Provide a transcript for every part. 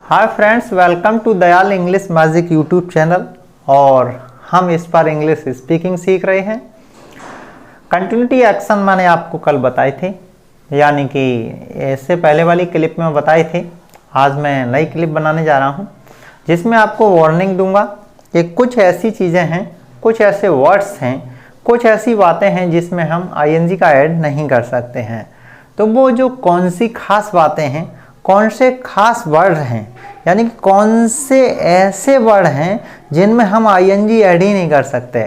Hi friends, welcome to Dayal English magic YouTube channel. और हम इस पर इंग्लिश स्पीकिंग सीख रहे हैं। कंटिन्यूटी एक्शन मैंने आपको कल बताए थे, यानी कि इससे पहले वाली क्लिप में बताए थे। आज मैं नई क्लिप बनाने जा रहा हूं, जिसमें आपको वार्निंग दूंगा कि कुछ ऐसी चीज़ें हैं, कुछ ऐसे वर्ड्स हैं, कुछ ऐसी बातें हैं जिसमें हम आईएनजी का ऐड नहीं कर सकते हैं। तो वो जो कौन सी खास बातें हैं, कौन से खास वर्ड हैं, यानी कि कौन से ऐसे वर्ड हैं जिनमें हम आईएनजी ऐड ही नहीं कर सकते।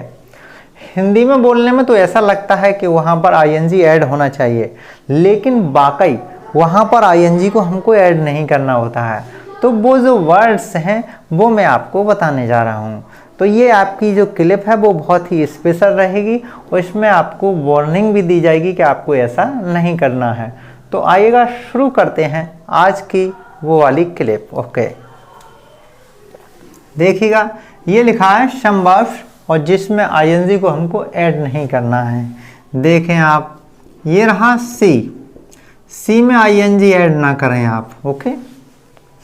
हिंदी में बोलने में तो ऐसा लगता है कि वहाँ पर आईएनजी ऐड होना चाहिए, लेकिन वाकई वहाँ पर आईएनजी को हमको ऐड नहीं करना होता है। तो वो जो वर्ड्स हैं वो मैं आपको बताने जा रहा हूँ। तो ये आपकी जो क्लिप है वो बहुत ही स्पेशल रहेगी और इसमें आपको वार्निंग भी दी जाएगी कि आपको ऐसा नहीं करना है। तो आइएगा, शुरू करते हैं आज की वो वाली क्लिप। ओके, देखिएगा, ये लिखा है संभव, और जिसमें आईएनजी को हमको ऐड नहीं करना है। देखें आप, ये रहा सी में आईएनजी ऐड ना करें आप। ओके,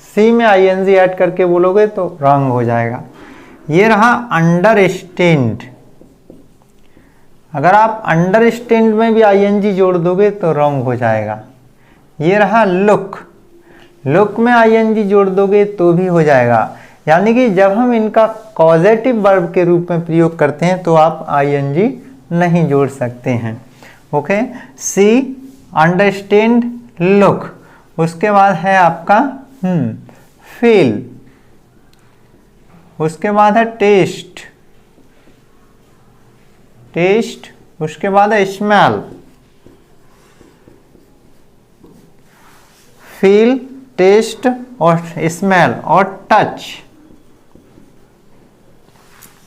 सी में आईएनजी ऐड करके बोलोगे तो रॉन्ग हो जाएगा। ये रहा अंडरस्टैंड, अगर आप अंडरस्टैंड में भी आईएनजी जोड़ दोगे तो रॉन्ग हो जाएगा। ये रहा लुक में आईएनजी जोड़ दोगे तो भी हो जाएगा। यानी कि जब हम इनका कॉजेटिव वर्ब के रूप में प्रयोग करते हैं तो आप आईएनजी नहीं जोड़ सकते हैं। ओके, सी, अंडरस्टैंड, लुक, उसके बाद है आपका फील, उसके बाद है टेस्ट, उसके बाद है स्मेल, फील, टेस्ट और स्मेल और टच।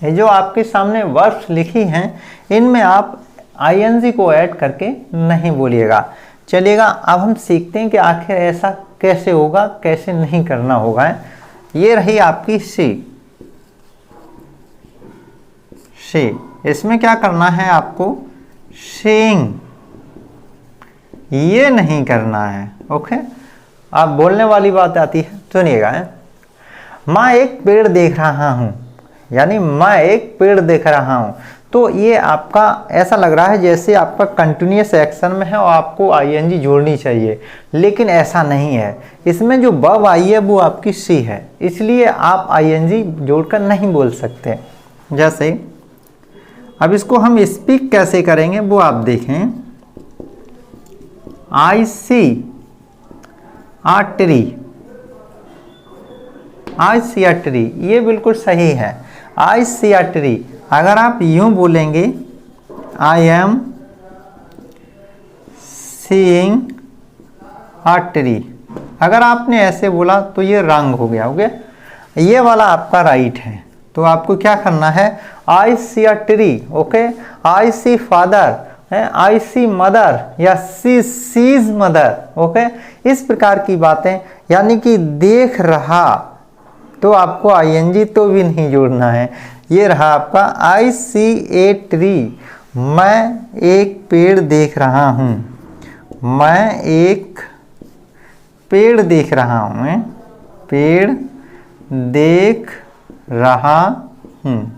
ये जो आपके सामने वर्ड्स लिखी हैं, इनमें आप आईएनजी को ऐड करके नहीं बोलिएगा। चलिएगा, अब हम सीखते हैं कि आखिर ऐसा कैसे होगा, कैसे नहीं करना होगा। ये रही आपकी सी, इसमें क्या करना है आपको, सीइंग, ये नहीं करना है। ओके, अब बोलने वाली बात आती है, सुनिएगा। मैं एक पेड़ देख रहा हूँ, यानी मैं एक पेड़ देख रहा हूँ। तो ये आपका ऐसा लग रहा है जैसे आपका कंटिन्यूअस एक्शन में है और आपको आईएनजी जोड़नी चाहिए, लेकिन ऐसा नहीं है। इसमें जो वर्ब आई है वो आपकी सी है, इसलिए आप आईएनजी जोड़कर नहीं बोल सकते। जैसे अब इसको हम स्पीक कैसे करेंगे वो आप देखें। आई सी आ ट्री, आई सी आ ट्री, ये बिल्कुल सही है। आई सी आ ट्री, अगर आप यूं बोलेंगे I am seeing a tree, अगर आपने ऐसे बोला तो ये रॉन्ग हो गया। ओके, ये वाला आपका राइट है। तो आपको क्या करना है, I see a tree. Okay, I see father, I see mother या सी सीज मदर। ओके, इस प्रकार की बातें, यानी कि देख रहा, तो आपको आईएनजी तो भी नहीं जोड़ना है। ये रहा आपका आई सी ए ट्री, मैं एक पेड़ देख रहा हूँ, मैं एक पेड़ देख रहा हूँ, पेड़ देख रहा हूँ।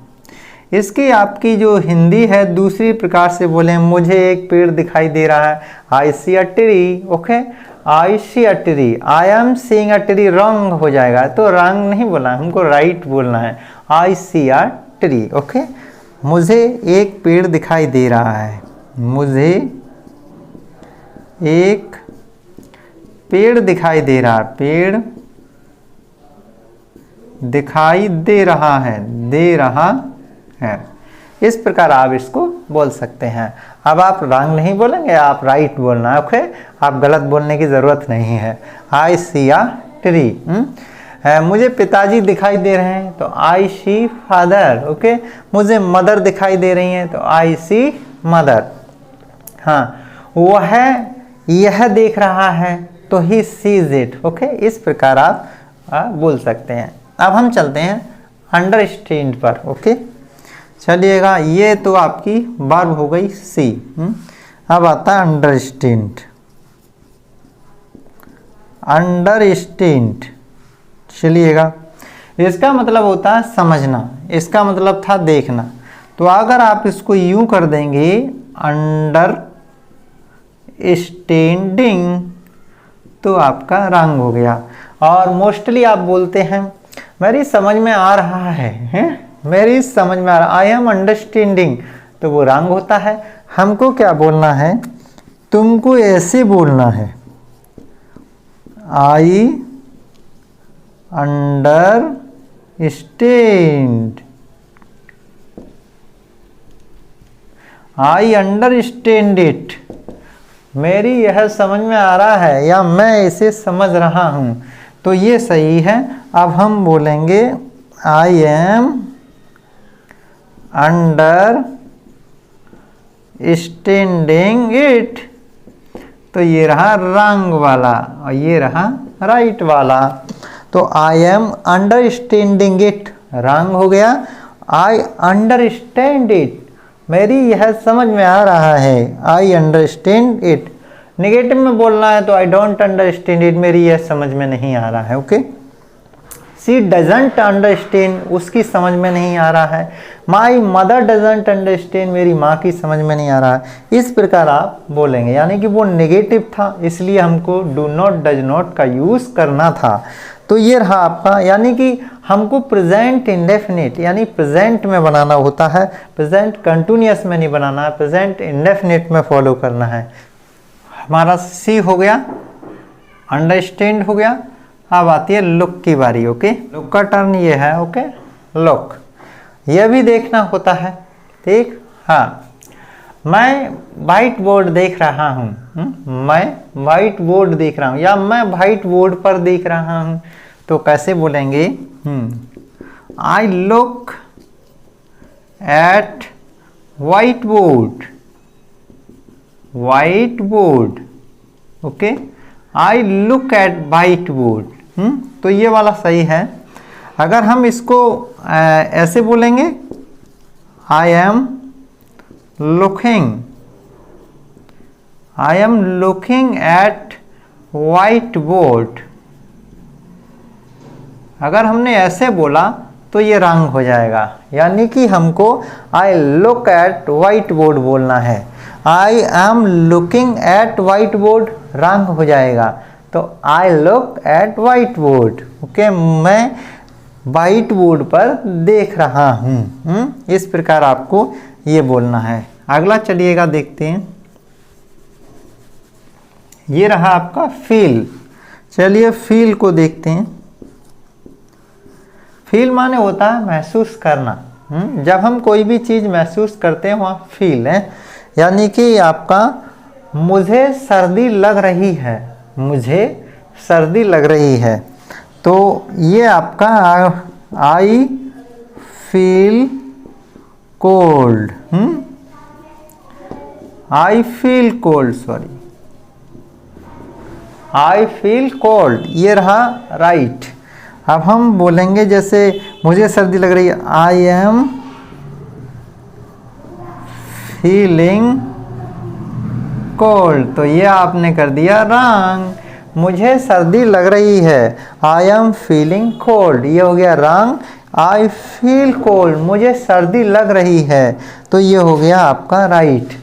इसकी आपकी जो हिंदी है दूसरी प्रकार से बोलें, मुझे एक पेड़ दिखाई दे रहा है, I see a tree. Okay, I see a tree, I am seeing a tree, wrong हो जाएगा। तो रॉन्ग नहीं बोलना है, हमको राइट बोलना है, I see a tree. Okay, मुझे एक पेड़ दिखाई दे रहा है, मुझे एक पेड़ दिखाई दे रहा है, पेड़ दिखाई दे रहा है, दे रहा है। इस प्रकार आप इसको बोल सकते हैं। अब आप रॉन्ग नहीं बोलेंगे, आप राइट बोलना है। ओके, आप गलत बोलने की ज़रूरत नहीं है। आई सी आ ट्री, मुझे पिताजी दिखाई दे रहे हैं, तो आई सी फादर। ओके, मुझे मदर दिखाई दे रही हैं, तो आई सी मदर। हाँ, वह यह देख रहा है, तो ही सीज इट। ओके, इस प्रकार आप बोल सकते हैं। अब हम चलते हैं अंडरस्टैंड पर। ओके, चलिएगा, ये तो आपकी वर्ब हो गई सी। अब आता है अंडरस्टैंड, अंडरस्टैंड। चलिएगा, इसका मतलब होता है समझना, इसका मतलब था देखना। तो अगर आप इसको यूं कर देंगे अंडरस्टैंडिंग, तो आपका रंग हो गया। और मोस्टली आप बोलते हैं मेरी समझ में आ रहा है, मेरी समझ में आ रहा, आई एम अंडरस्टैंडिंग, तो वो रंग होता है। हमको क्या बोलना है, तुमको ऐसे बोलना है, I understand, I understand it, मेरी यह समझ में आ रहा है या मैं इसे समझ रहा हूँ, तो ये सही है। अब हम बोलेंगे आई एम अंडरस्टैंडिंग इट, तो ये रहा रंग वाला और ये रहा राइट वाला। तो आई एम अंडरस्टैंडिंग इट रंग हो गया, आई अंडरस्टैंड इट मेरी यह समझ में आ रहा है, आई अंडरस्टैंड इट। नेगेटिव में बोलना है तो आई डोंट अंडरस्टैंड इट, मेरी यह समझ में नहीं आ रहा है। ओके, शी डजंट अंडरस्टैंड, उसकी समझ में नहीं आ रहा है। माई मदर डजंट अंडरस्टैंड, मेरी माँ की समझ में नहीं आ रहा है। इस प्रकार आप बोलेंगे, यानी कि वो नेगेटिव था इसलिए हमको डू नॉट डज नॉट का यूज़ करना था। तो ये रहा आपका, यानी कि हमको प्रेजेंट इंडेफिनिट यानी प्रेजेंट में बनाना होता है, प्रेजेंट कंटिन्यूअस में नहीं बनाना है, प्रेजेंट इंडेफिनिट में फॉलो करना है। हमारा सी हो गया, अंडरस्टैंड हो गया। अब आती है लुक की बारी। ओके, लुक का टर्न ये है। ओके, लुक यह भी देखना होता है, ठीक। हाँ, मैं वाइट बोर्ड देख रहा हूँ, मैं वाइट बोर्ड देख रहा हूँ या मैं वाइट बोर्ड पर देख रहा हूँ, तो कैसे बोलेंगे, I look at white board, white board. Okay, I look at white board, तो ये वाला सही है। अगर हम इसको ऐसे बोलेंगे, I am looking, I am looking at white board, अगर हमने ऐसे बोला तो ये रंग हो जाएगा, यानी कि हमको I look at white board बोलना है। I am looking at white board रंग हो जाएगा, तो I look at white board. Okay, मैं वाइट बोर्ड पर देख रहा हूँ। इस प्रकार आपको ये बोलना है। अगला चलिएगा देखते हैं, ये रहा आपका फील। चलिए फील को देखते हैं। फील माने होता है महसूस करना। जब हम कोई भी चीज़ महसूस करते हैं वहाँ फील है, यानी कि आपका मुझे सर्दी लग रही है, मुझे सर्दी लग रही है, तो ये आपका I feel cold, I feel cold, sorry, I feel cold, ये रहा राइट। अब हम बोलेंगे जैसे मुझे सर्दी लग रही है, आई एम फीलिंग कोल्ड, तो ये आपने कर दिया रंग। मुझे सर्दी लग रही है, आई एम फीलिंग कोल्ड, ये हो गया रंग। आई फील कोल्ड, मुझे सर्दी लग रही है, तो ये हो गया आपका राइट।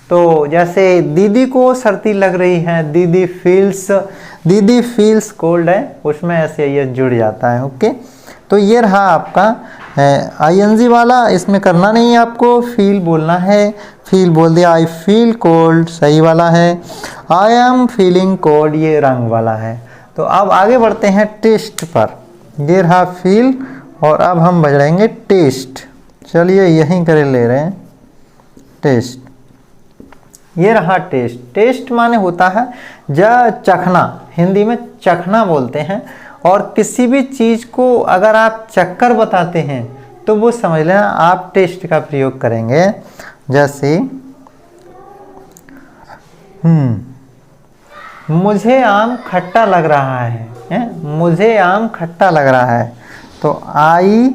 तो जैसे दीदी को सर्दी लग रही है, दीदी फील्स कोल्ड है, उसमें ऐसे ये जुड़ जाता है। ओके, तो ये रहा आपका आईएनजी वाला, इसमें करना नहीं है आपको, फील बोलना है। फील बोल दिया, आई फील कोल्ड सही वाला है। आई एम फीलिंग कोल्ड ये रंग वाला है। तो अब आगे बढ़ते हैं टेस्ट पर। ये रहा फील और अब हम बढ़ेंगे टेस्ट। चलिए यहीं करे ले रहे हैं टेस्ट। ये रहा टेस्ट। टेस्ट माने होता है चखना, हिंदी में चखना बोलते हैं। और किसी भी चीज़ को अगर आप चक्कर बताते हैं तो वो समझ लेना आप टेस्ट का प्रयोग करेंगे। जैसे मुझे आम खट्टा लग रहा है, मुझे आम खट्टा लग रहा है, तो आई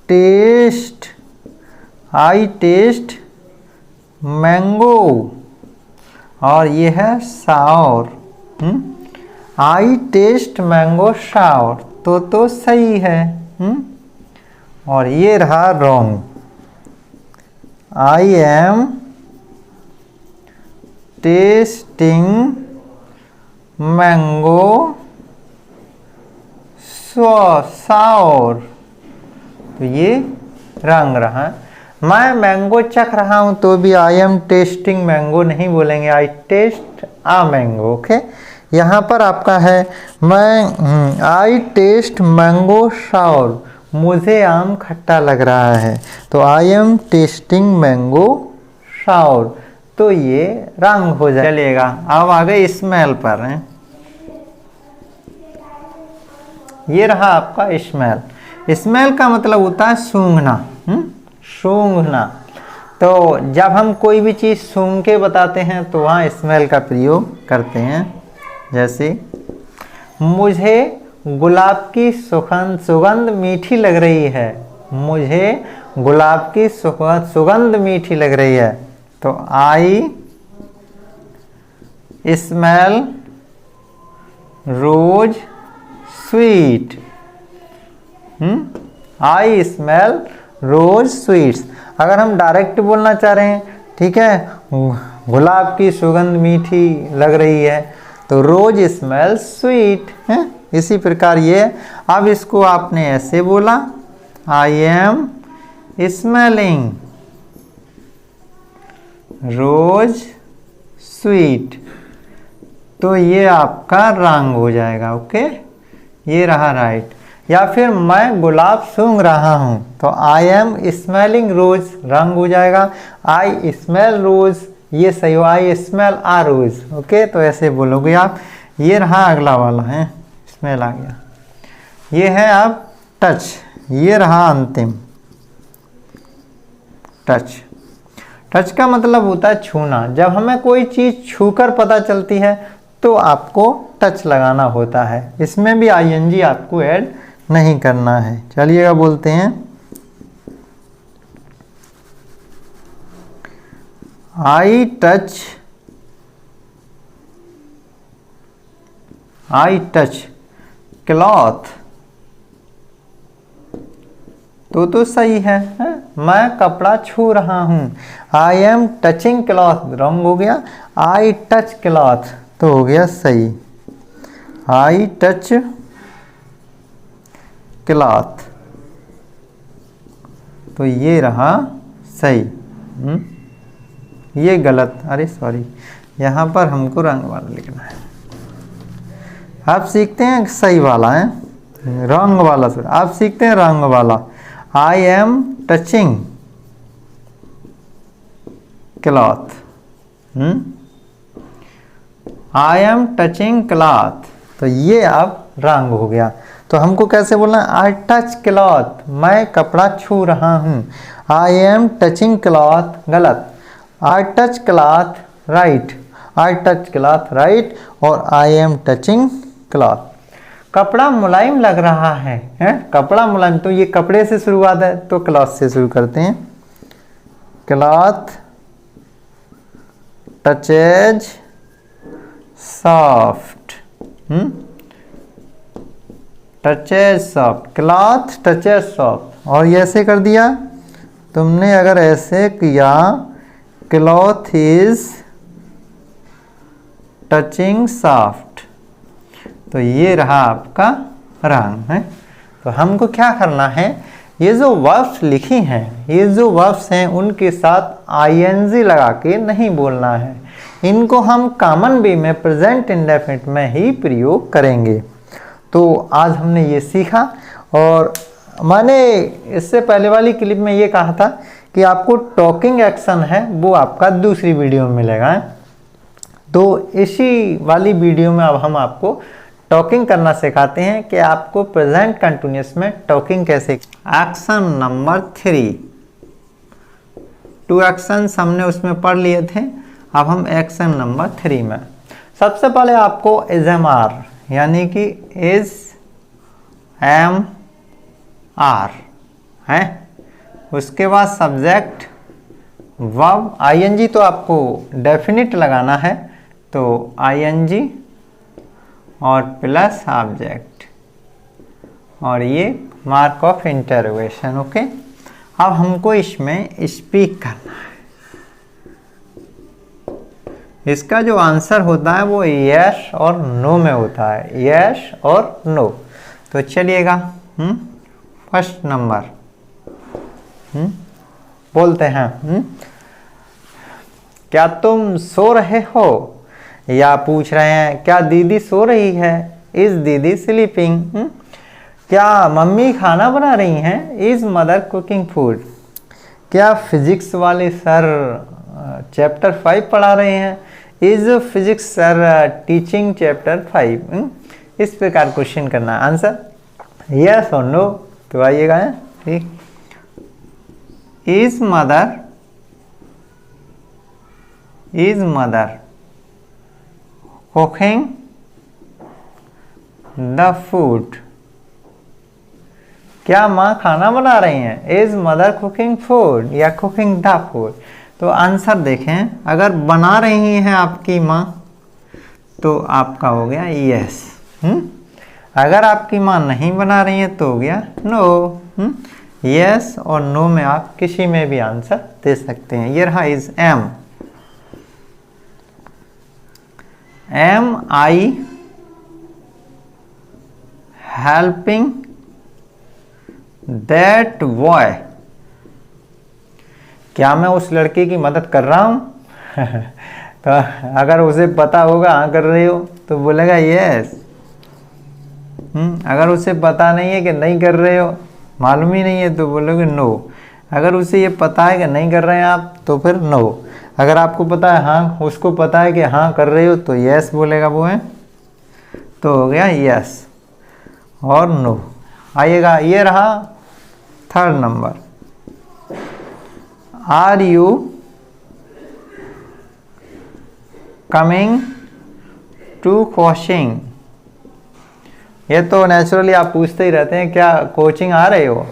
टेस्ट मैंगो, और ये है सावर। आई टेस्ट मैंगो सावर, तो सही है। और ये रहा wrong. I am testing mango साउर, तो ये रंग रहा। मैं मैंगो चख रहा हूं तो भी आई एम टेस्टिंग मैंगो नहीं बोलेंगे, आई टेस्ट आ मैंगो। ओके, यहाँ पर आपका है मैं आई टेस्ट मैंगो साउर, मुझे आम खट्टा लग रहा है, तो आई एम टेस्टिंग मैंगो साउर, तो ये रंग हो जाए। चलिएगा अब आगे स्मेल पर हैं। ये रहा आपका स्मेल। स्मेल का मतलब होता है सूंघना। सूंघना, तो जब हम कोई भी चीज़ सूंघ के बताते हैं तो वहाँ स्मेल का प्रयोग करते हैं। जैसे मुझे गुलाब की सुगंध मीठी लग रही है, मुझे गुलाब की सुगंध मीठी लग रही है, तो I smell rose sweet. I smell rose sweets. अगर हम डायरेक्ट बोलना चाह रहे हैं, ठीक है, गुलाब की सुगंध मीठी लग रही है, तो रोज स्मेल स्वीट है। इसी प्रकार ये, अब इसको आपने ऐसे बोला, I am smelling rose sweet, तो ये आपका रंग हो जाएगा। ओके, ये रहा राइट। या फिर मैं गुलाब सूंघ रहा हूं, तो आई एम स्मेलिंग रोज, रंग हो जाएगा। आई स्मेल रोज, ये सही हो, I smell uh rose. Okay, तो ऐसे बोलोगे आप। ये रहा अगला वाला है, स्मेल आ गया। ये है अब टच, ये रहा अंतिम टच। टच का मतलब होता है छूना। जब हमें कोई चीज़ छूकर पता चलती है तो आपको टच लगाना होता है। इसमें भी आईएनजी आपको ऐड नहीं करना है। चलिएगा बोलते हैं, आई टच क्लॉथ, तो सही है? मैं कपड़ा छू रहा हूं, I am touching cloth, wrong हो गया। आई टच क्लॉथ तो हो गया सही। आई टच क्लॉथ, तो ये रहा सही। ये गलत, अरे सॉरी, यहाँ पर हमको रंग वाला लिखना है। आप सीखते हैं सही वाला है, रंग वाला। आप सीखते हैं रंग वाला। I am touching cloth, I am touching cloth, तो ये अब रंग हो गया। तो हमको कैसे बोलना? आई टच क्लॉथ, मैं कपड़ा छू रहा हूँ। आई एम टचिंग क्लॉथ गलत, I touch cloth right, I touch cloth right, और आई एम टचिंग क्लॉथ। कपड़ा मुलायम लग रहा है, कपड़ा मुलायम, तो ये कपड़े से शुरुआत है तो क्लॉथ से शुरू करते हैं। Cloth touches soft, touches soft, cloth touches soft. और ये ऐसे कर दिया तुमने, अगर ऐसे किया, क्लॉथ इज टचिंग सॉफ्ट, तो ये रहा आपका रंग है। तो हमको क्या करना है, ये जो वर्ब्स लिखी हैं, ये जो वर्ब्स हैं उनके साथ आईएनजी लगा के नहीं बोलना है। इनको हम कॉमन वे में प्रेजेंट इंडेफिनिट में ही प्रयोग करेंगे। तो आज हमने ये सीखा, और मैंने इससे पहले वाली क्लिप में ये कहा था कि आपको टॉकिंग एक्शन है वो आपका दूसरी वीडियो में मिलेगा। तो इसी वाली वीडियो में अब हम आपको टॉकिंग करना सिखाते हैं कि आपको प्रेजेंट कंटिन्यूअस में टॉकिंग कैसे। एक्शन नंबर 3, 2 एक्शंस हमने उसमें पढ़ लिए थे। अब हम एक्शन नंबर 3 में सबसे पहले आपको एजएमआर यानी कि एज एम आर है, उसके बाद सब्जेक्ट वर्ब, आईएनजी तो आपको डेफिनिट लगाना है, तो आईएनजी और प्लस ऑब्जेक्ट, और ये मार्क ऑफ इंटरोगेशन। ओके, अब हमको इसमें स्पीक करना है। इसका जो आंसर होता है वो यस और नो में होता है, यस और नो। तो चलिएगा फर्स्ट नंबर बोलते हैं। क्या तुम सो रहे हो, या पूछ रहे हैं क्या दीदी सो रही है, इज दीदी स्लीपिंग। क्या मम्मी खाना बना रही हैं, इज मदर कुकिंग फूड। क्या फिजिक्स वाले सर चैप्टर 5 पढ़ा रहे हैं, is physics sir teaching chapter 5। इस प्रकार क्वेश्चन करना है। आंसर यस और नो। तो आइएगा, ठीक। Is mother cooking the food. क्या माँ खाना बना रही हैं, इज मदर कुकिंग फूड या कुकिंग द फूड। तो आंसर देखें, अगर बना रही हैं आपकी माँ तो आपका हो गया यस। अगर आपकी माँ नहीं बना रही है तो हो गया नो। यस और नो में आप किसी में भी आंसर दे सकते हैं। ये रहा is am I helping that boy. क्या मैं उस लड़के की मदद कर रहा हूं तो अगर उसे पता होगा हाँ कर रहे हो तो बोलेगा यस। अगर उसे पता नहीं है कि नहीं कर रहे हो, मालूम ही नहीं है, तो बोलोगे नो। अगर उसे ये पता है कि नहीं कर रहे हैं आप तो फिर नो। अगर आपको पता है हाँ, उसको पता है कि हाँ कर रहे हो तो यस बोलेगा वो है। तो हो गया यस और नो। आइएगा, ये रहा third number. Are you coming to coaching. ये तो नेचुरली आप पूछते ही रहते हैं, क्या कोचिंग आ रहे हो।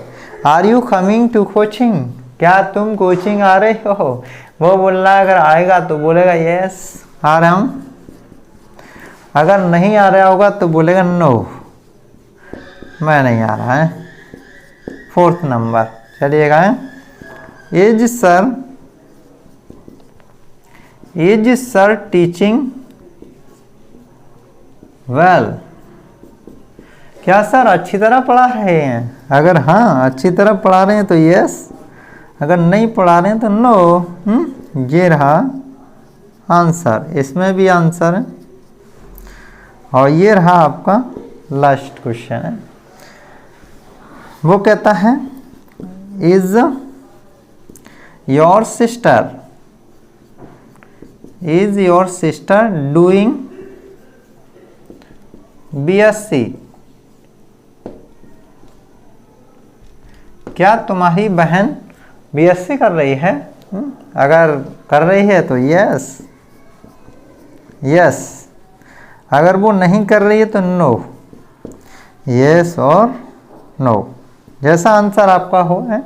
Are you coming to coaching, क्या तुम कोचिंग आ रहे हो। वो बोल रहा है अगर आएगा तो बोलेगा यस आ रहा हूँ, अगर नहीं आ रहा होगा तो बोलेगा नो मैं नहीं आ रहा है। फोर्थ नंबर चलिएगा, इज सर टीचिंग वेल। क्या सर अच्छी तरह पढ़ा रहे हैं। अगर हाँ अच्छी तरह पढ़ा रहे हैं तो यस, अगर नहीं पढ़ा रहे हैं तो नो। ये रहा आंसर, इसमें भी आंसर है। और ये रहा आपका लास्ट क्वेश्चन है। वो कहता है is your sister doing BSc। क्या तुम्हारी बहन BSc कर रही है। अगर कर रही है तो यस, अगर वो नहीं कर रही है तो नो। यस और नो, जैसा आंसर आपका हो है।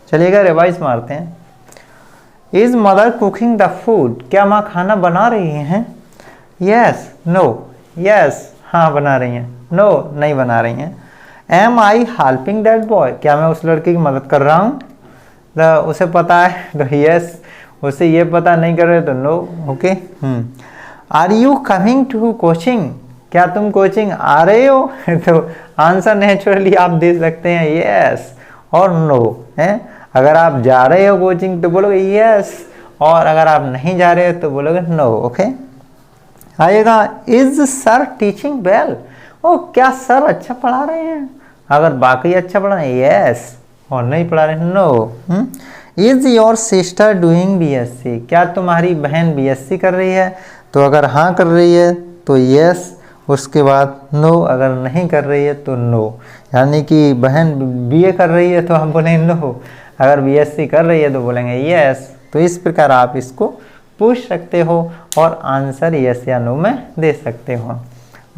चलिएगा रिवाइज मारते हैं। Is mother cooking the food, क्या माँ खाना बना रही हैं। यस नो, यस हाँ बना रही हैं, नो नहीं बना रही हैं। Am I helping that boy, क्या मैं उस लड़के की मदद कर रहा हूँ। तो उसे पता है तो यस, उसे ये पता नहीं कर रहे तो no. Okay. Are you coming to coaching, क्या तुम कोचिंग आ रहे हो तो आंसर नेचुरली आप दे सकते हैं यस और नो है। अगर आप जा रहे हो कोचिंग तो बोलोगे यस, और अगर आप नहीं जा रहे हो तो बोलोगे नो। ओके। आइएगा, इज सर टीचिंग वेल। ओ क्या सर अच्छा पढ़ा रहे हैं। अगर बाकी अच्छा पढ़ा रहे हैं यस, और नहीं पढ़ा रहे no. Is your sister doing BSc, क्या तुम्हारी बहन BSc कर रही है। तो अगर हाँ कर रही है तो यस, उसके बाद नो, अगर नहीं कर रही है तो नो। यानी कि बहन BA कर रही है तो हम बोलेंगे नो, अगर BSc कर रही है तो बोलेंगे यस। तो इस प्रकार आप इसको पूछ सकते हो और आंसर यस या नो में दे सकते हो।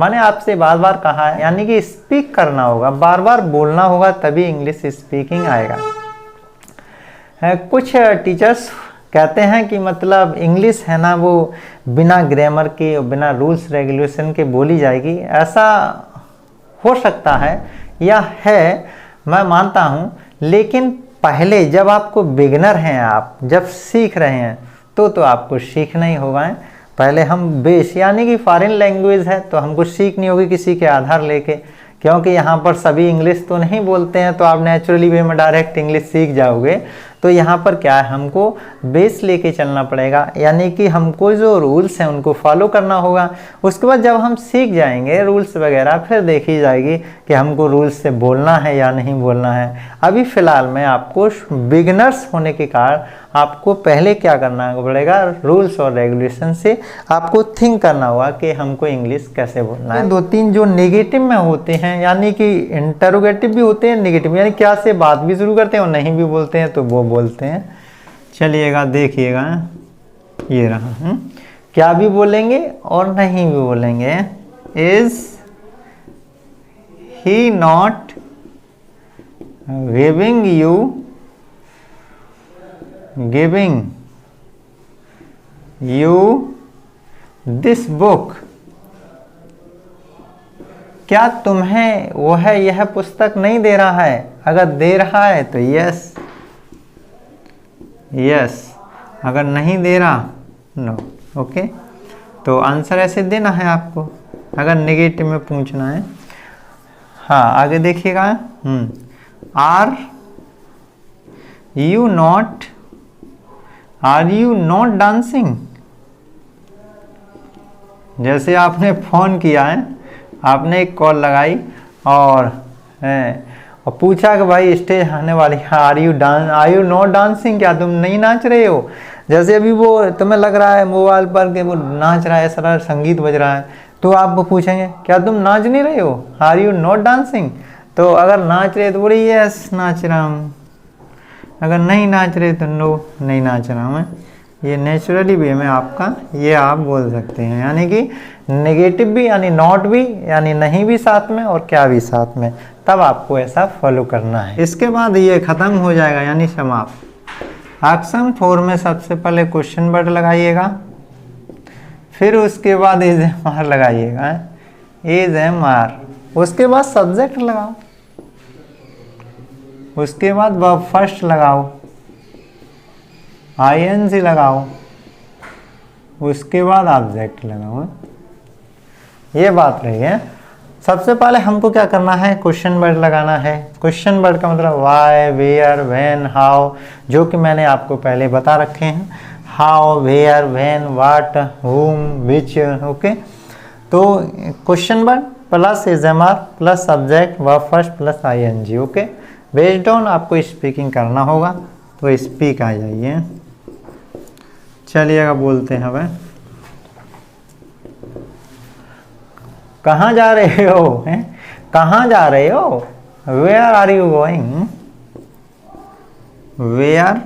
मैंने आपसे बार बार कहा है, यानी कि स्पीक करना होगा, बार बार बोलना होगा, तभी इंग्लिश स्पीकिंग आएगा। कुछ टीचर्स कहते हैं कि मतलब इंग्लिश है ना वो बिना ग्रामर के, बिना रूल्स रेगुलेशन के बोली जाएगी। ऐसा हो सकता है, या है, मैं मानता हूँ, लेकिन पहले जब आपको बिगिनर हैं, आप जब सीख रहे हैं तो आपको सीखना ही होगा। पहले हम बेस यानी कि फॉरेन लैंग्वेज है तो हमको सीखनी होगी किसी के आधार लेके, क्योंकि यहाँ पर सभी इंग्लिश तो नहीं बोलते हैं तो आप नेचुरली वे में डायरेक्ट इंग्लिश सीख जाओगे। तो यहाँ पर क्या है, हमको बेस लेके चलना पड़ेगा, यानी कि हमको जो रूल्स हैं उनको फॉलो करना होगा। उसके बाद जब हम सीख जाएंगे रूल्स वगैरह, फिर देखी जाएगी कि हमको रूल्स से बोलना है या नहीं बोलना है। अभी फ़िलहाल में आपको बिगिनर्स होने के कारण आपको पहले क्या करना पड़ेगा, रूल्स और रेगुलेशन से आपको थिंक करना होगा कि हमको इंग्लिश कैसे बोलना है। 2-3 जो नेगेटिव में होते हैं, यानी कि इंटरोगेटिव भी होते हैं, नेगेटिव यानी क्या से बात भी शुरू करते हैं और नहीं भी बोलते हैं तो वो बोलते हैं। चलिएगा देखिएगा, ये रहा, क्या भी बोलेंगे और नहीं भी बोलेंगे। Is he not giving you this book, क्या तुम्हें वो है यह पुस्तक नहीं दे रहा है? अगर दे रहा है तो यस यस, अगर नहीं दे रहा नो। ओके, तो आंसर ऐसे देना है आपको अगर नेगेटिव में पूछना है। हाँ, आगे देखिएगा, आर यू नॉट डांसिंग। जैसे आपने फ़ोन किया है, आपने एक कॉल लगाई और पूछा कि भाई स्टेज आने वाली है, आर यू नॉट डांसिंग, क्या तुम नहीं नाच रहे हो? जैसे अभी वो तुम्हें लग रहा है मोबाइल पर कि वो नाच रहा है, सारा संगीत बज रहा है, तो आप वो पूछेंगे क्या तुम नाच नहीं रहे हो, आर यू नॉट डांसिंग? तो अगर नाच रहे तो बोले यस नाच रहा हूँ, अगर नहीं नाच रहे तो नो नहीं नाच रहा हूँ मैं। ये नेचुरली वे में आपका ये आप बोल सकते हैं, यानी कि नेगेटिव भी यानी नॉट भी यानी नहीं भी साथ में और क्या भी साथ में, तब आपको ऐसा फॉलो करना है। इसके बाद ये ख़त्म हो जाएगा यानी समाप्त। एक्शन 4 में सबसे पहले क्वेश्चन वर्ड लगाइएगा, फिर उसके बाद इज एम आर लगाइएगा, इज एम आर, उसके बाद सब्जेक्ट लगाओ, उसके बाद वर्ब फर्स्ट लगाओ, ING लगाओ, उसके बाद ऑब्जेक्ट लगाओ। ये बात रही है। सबसे पहले हमको क्या करना है, क्वेश्चन वर्ड लगाना है। क्वेश्चन वर्ड का मतलब वाई, वेयर, व्हेन, हाउ, जो कि मैंने आपको पहले बता रखे हैं। How, where, when, what, whom, which। Okay, तो question word plus is am are plus subject verb first plus ING। Okay, based on आपको स्पीकिंग करना होगा, तो स्पीक आ जाइए। चलिएगा बोलते हैं हमें, कहाँ जा रहे हो, हैं कहाँ जा रहे हो, where are you going, where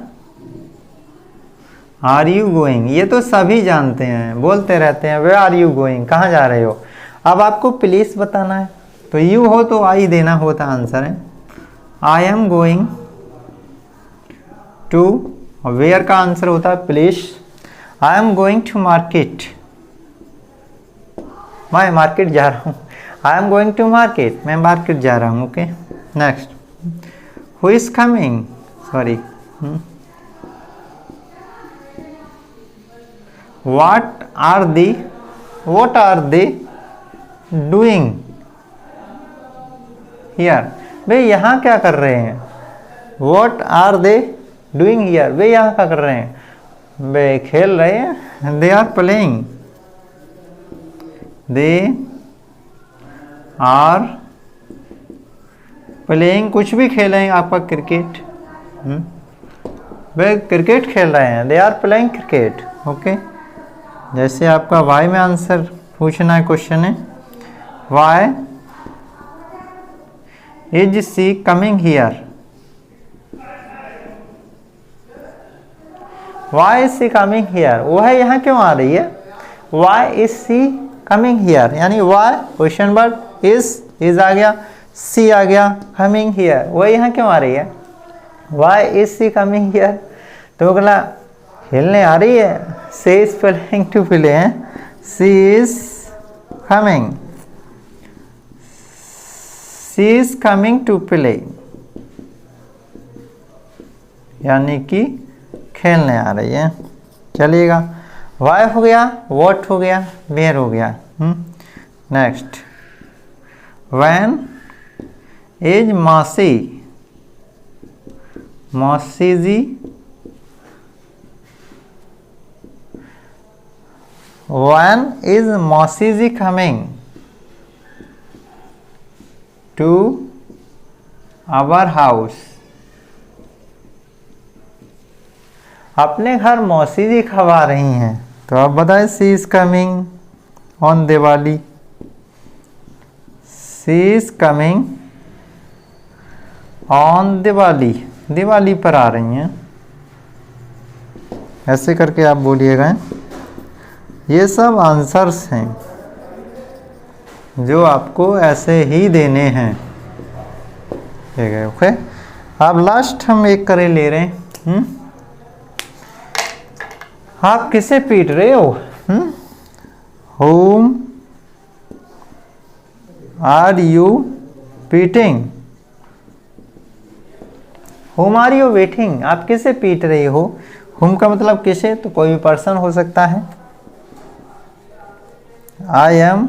are you going, ये तो सभी जानते हैं, बोलते रहते हैं वेयर आर यू गोइंग, कहाँ जा रहे हो। अब आपको प्लेस बताना है, तो यू हो तो आई देना होता आंसर है। I am going to, where का आंसर होता है place. I am going to market, मैं मार्केट जा रहा हूँ, I am going to market, मैं मार्केट जा रहा हूँ। Okay, next, who is coming, sorry, what are they doing here, वे यहाँ क्या कर रहे हैं। What are they doing here, वे यहाँ क्या कर रहे हैं, वे खेल रहे हैं। They are playing, they are playing, कुछ भी खेल रहे हैं, आपका क्रिकेट, वे क्रिकेट खेल रहे हैं, they are playing cricket. Okay, जैसे आपका वाई में आंसर पूछना है, क्वेश्चन है why is she coming here, why is she coming here, वो है यहाँ क्यों आ रही है। Why is she coming here, यानी वाई क्वेश्चन वर्ड, इज आ गया, सी आ गया, कमिंग हियर, वो यहाँ क्यों आ रही है। Why is she coming here, तो बोला खेलने आ रही है, she is playing to play है, she is coming, she is coming to play, यानी कि खेलने आ रही है। चलिएगा, वाई हो गया, वॉट हो गया, वेयर हो गया। नेक्स्ट, वैन इज मौसी, मौसी जी When is मौसी जी coming to our house? अपने घर मौसी जी कब आ रही हैं? तो आप बताएं, she is coming on Diwali, she is coming on Diwali, Diwali पर आ रही हैं। ऐसे करके आप बोलिएगा। ये सब आंसर्स हैं जो आपको ऐसे ही देने हैं, ठीक है। ओके, अब लास्ट हम एक करे ले रहे हैं। आप किसे पीट रहे हो? Whom are you beating? Whom are you beating? आप किसे पीट रही हो? Whom का मतलब किसे, तो कोई भी पर्सन हो सकता है। I am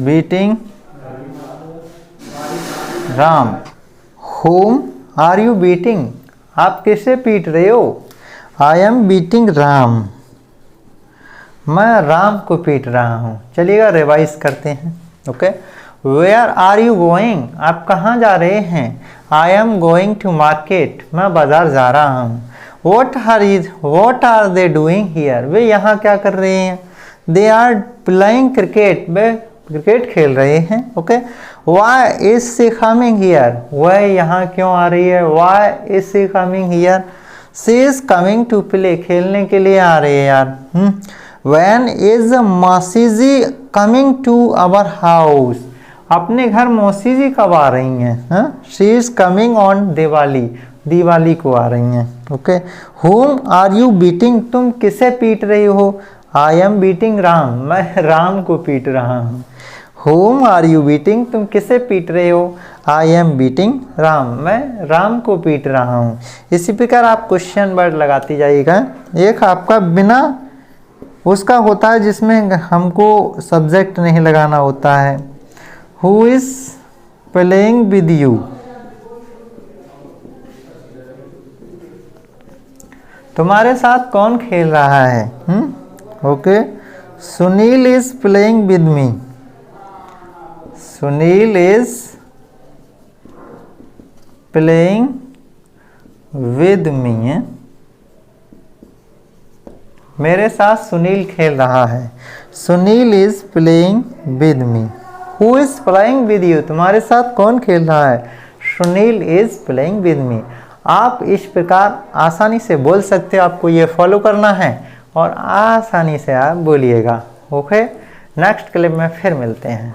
beating Ram. Whom are you beating? आप किसे पीट रहे हो? I am beating Ram. मैं राम को पीट रहा हूँ। चलिएगा, रिवाइज करते हैं। Okay, Where are you going? आप कहाँ जा रहे हैं? I am going to market. मैं बाजार जा रहा हूँ। What are they doing here? वे यहाँ क्या कर रहे हैं? They are playing cricket. Way cricket खेल रहे हैं। Okay, Why is she coming here? वह यहाँ क्यों आ रही है? Why is she coming here? She is coming to play. खेलने के लिए आ रही है यार। When is मौसी जी coming to our house? अपने घर मौसी जी कब आ रही हैं? She is coming on Diwali, Diwali को आ रही हैं। Okay, Whom are you beating? तुम किसे पीट रही हो? I am beating राम, मैं राम को पीट रहा हूँ। Whom are you beating? तुम किसे पीट रहे हो? I am beating राम, मैं राम को पीट रहा हूँ। इसी प्रकार आप क्वेश्चन वर्ड लगाती जाइएगा। एक आपका बिना उसका होता है जिसमें हमको सब्जेक्ट नहीं लगाना होता है। Who is playing with you? तुम्हारे साथ कौन खेल रहा है? Okay, Sunil is playing with me, Sunil is playing with me. मेरे साथ सुनील खेल रहा है। Sunil is playing with me. Who is playing with you? तुम्हारे साथ कौन खेल रहा है? Sunil is playing with me. आप इस प्रकार आसानी से बोल सकते हो। आपको ये फॉलो करना है और आसानी से आप बोलिएगा। ओके, नेक्स्ट क्लिप में फिर मिलते हैं।